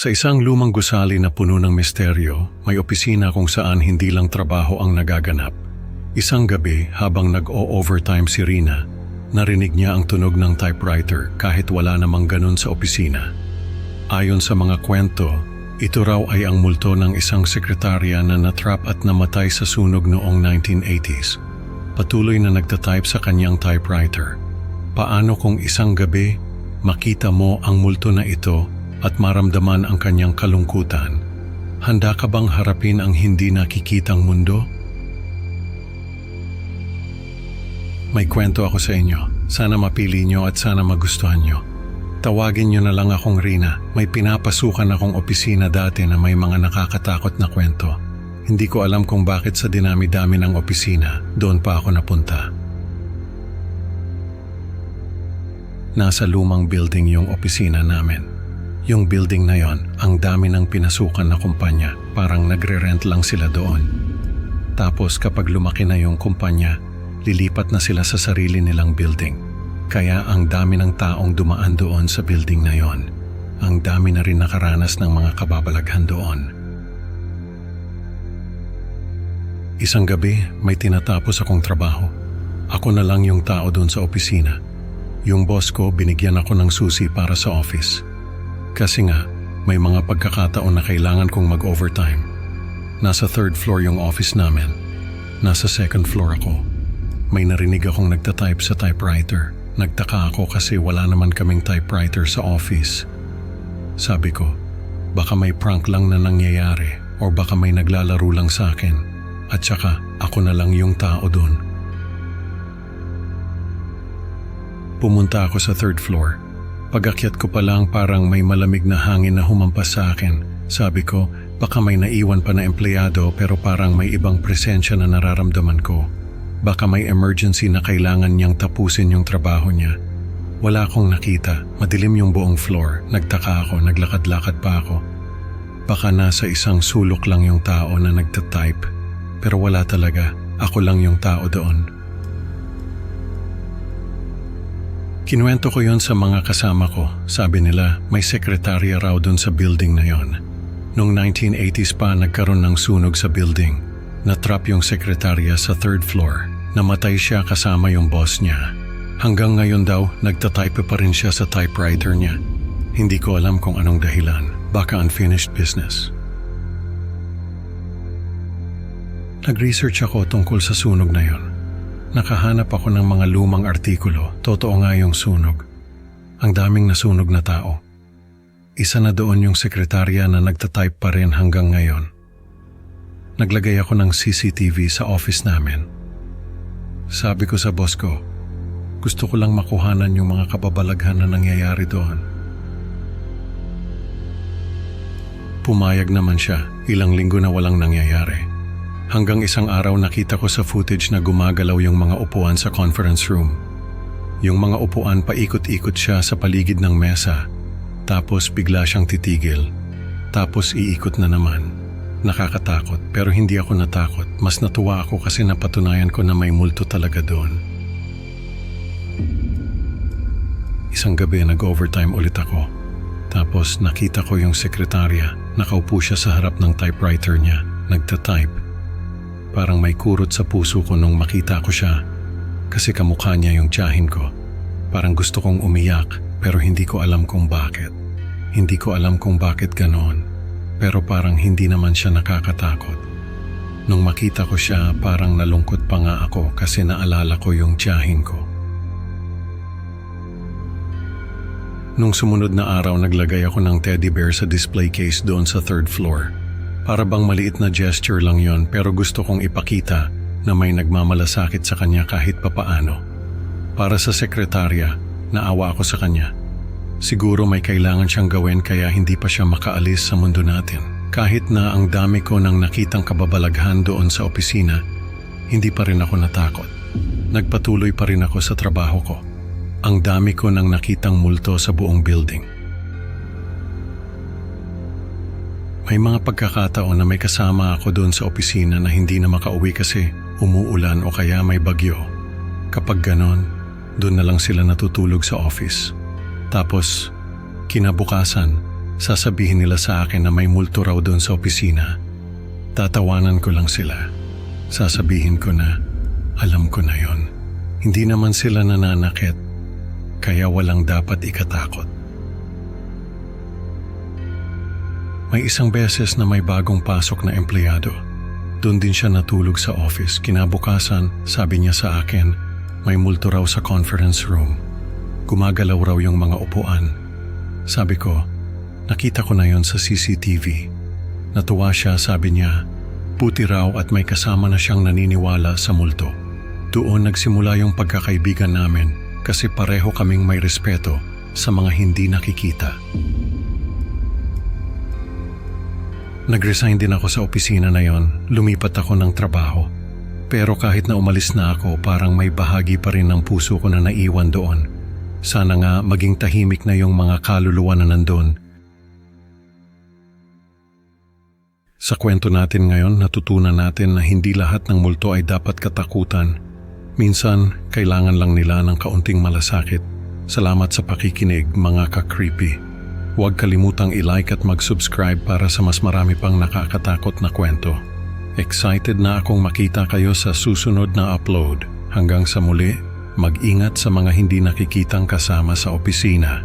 Sa isang lumang gusali na puno ng misteryo, may opisina kung saan hindi lang trabaho ang nagaganap. Isang gabi habang nag-o-overtime si Rina, narinig niya ang tunog ng typewriter kahit wala namang ganun sa opisina. Ayon sa mga kwento, ito raw ay ang multo ng isang sekretarya na natrap at namatay sa sunog noong 1980s. Patuloy na nagtatype sa kanyang typewriter. Paano kung isang gabi, makita mo ang multo na ito at maramdaman ang kanyang kalungkutan? Handa ka bang harapin ang hindi nakikitang mundo? May kwento ako sa inyo. Sana mapili nyo at sana magustuhan nyo. Tawagin nyo na lang akong Rina. May pinapasukan akong opisina dati na may mga nakakatakot na kwento. Hindi ko alam kung bakit sa dinami-dami ng opisina, doon pa ako napunta. Nasa lumang building yung opisina namin. Yung building na yon, ang dami ng pinasukan na kumpanya, parang nagre-rent lang sila doon. Tapos kapag lumaki na yung kumpanya, lilipat na sila sa sarili nilang building. Kaya ang dami ng taong dumaan doon sa building na yon. Ang dami na rin nakaranas ng mga kababalaghan doon. Isang gabi, may tinatapos akong trabaho. Ako na lang yung tao doon sa opisina. Yung boss ko, binigyan ako ng susi para sa office. Kasi nga, may mga pagkakataon na kailangan kong mag-overtime. Nasa 3rd floor yung office namin. Nasa 2nd floor ako. May narinig akong nagtatype sa typewriter. Nagtaka ako kasi wala naman kaming typewriter sa office. Sabi ko, baka may prank lang na nangyayari o baka may naglalaro lang sa akin. At saka, ako na lang yung tao doon. Pumunta ako sa 3rd floor. Pag-akyat ko pa lang parang may malamig na hangin na humampas sa akin. Sabi ko, baka may naiwan pa na empleyado pero parang may ibang presensya na nararamdaman ko. Baka may emergency na kailangan niyang tapusin yung trabaho niya. Wala akong nakita. Madilim yung buong floor. Nagtaka ako, naglakad-lakad pa ako. Baka nasa isang sulok lang yung tao na nagtatype. Pero wala talaga. Ako lang yung tao doon. Kinuwento ko yon sa mga kasama ko. Sabi nila, may sekretarya raw dun sa building na yon. Noong 1980s pa nagkaroon ng sunog sa building. Natrap yung sekretarya sa 3rd floor. Namatay siya kasama yung boss niya. Hanggang ngayon daw, nagtatype pa rin siya sa typewriter niya. Hindi ko alam kung anong dahilan. Baka unfinished business. Nag-research ako tungkol sa sunog na yon. Nakahanap ako ng mga lumang artikulo. Totoo nga yung sunog. Ang daming nasunog na tao. Isa na doon yung sekretarya na nagtatype pa rin hanggang ngayon. Naglagay ako ng CCTV sa office namin. Sabi ko sa boss ko, gusto ko lang makuhanan yung mga kababalaghan na nangyayari doon. Pumayag naman siya, ilang linggo na walang nangyayari. Hanggang isang araw nakita ko sa footage na gumagalaw yung mga upuan sa conference room. Yung mga upuan paikot-ikot siya sa paligid ng mesa. Tapos bigla siyang titigil. Tapos iikot na naman. Nakakatakot pero hindi ako natakot. Mas natuwa ako kasi napatunayan ko na may multo talaga doon. Isang gabi nag-overtime ulit ako. Tapos nakita ko yung sekretarya. Nakaupo siya sa harap ng typewriter niya. Nagtatype. Parang may kurot sa puso ko nung makita ko siya kasi kamukha niya yung tiyahin ko. Parang gusto kong umiyak pero hindi ko alam kung bakit. Hindi ko alam kung bakit ganoon. Pero parang hindi naman siya nakakatakot. Nung makita ko siya parang nalungkot pa nga ako kasi naalala ko yung tiyahin ko. Nung sumunod na araw naglagay ako ng teddy bear sa display case doon sa 3rd floor. Para bang maliit na gesture lang yon pero gusto kong ipakita na may nagmamalasakit sa kanya kahit papaano. Para sa sekretarya, naawa ako sa kanya. Siguro may kailangan siyang gawin kaya hindi pa siya makaalis sa mundo natin. Kahit na ang dami ko nang nakitang kababalaghan doon sa opisina, hindi pa rin ako natakot. Nagpatuloy pa rin ako sa trabaho ko. Ang dami ko nang nakitang multo sa buong building. May mga pagkakataon na may kasama ako doon sa opisina na hindi na makauwi kasi umuulan o kaya may bagyo. Kapag ganon, doon na lang sila natutulog sa office. Tapos, kinabukasan, Sasabihin nila sa akin na may multo raw doon sa opisina. Tatawanan ko lang sila. Sasabihin ko na, alam ko na yon. Hindi naman sila nananakit, kaya walang dapat ikatakot. May isang beses na may bagong pasok na empleyado. Doon din siya natulog sa office. Kinabukasan, sabi niya sa akin, may multo raw sa conference room. Gumagalaw raw yung mga upuan. Sabi ko, nakita ko na yon sa CCTV. Natuwa siya, sabi niya, puti raw at may kasama na siyang naniniwala sa multo. Doon nagsimula yung pagkakaibigan namin kasi pareho kaming may respeto sa mga hindi nakikita. Nag-resign din ako sa opisina na yon, lumipat ako ng trabaho. Pero kahit na umalis na ako, parang may bahagi pa rin ng puso ko na naiwan doon. Sana nga maging tahimik na yung mga kaluluwa na nandun. Sa kwento natin ngayon, natutunan natin na hindi lahat ng multo ay dapat katakutan. Minsan, kailangan lang nila ng kaunting malasakit. Salamat sa pakikinig, mga ka-creepy. Huwag kalimutang i-like at mag-subscribe para sa mas marami pang nakakatakot na kwento. Excited na akong makita kayo sa susunod na upload. Hanggang sa muli, mag-ingat sa mga hindi nakikitang kasama sa opisina.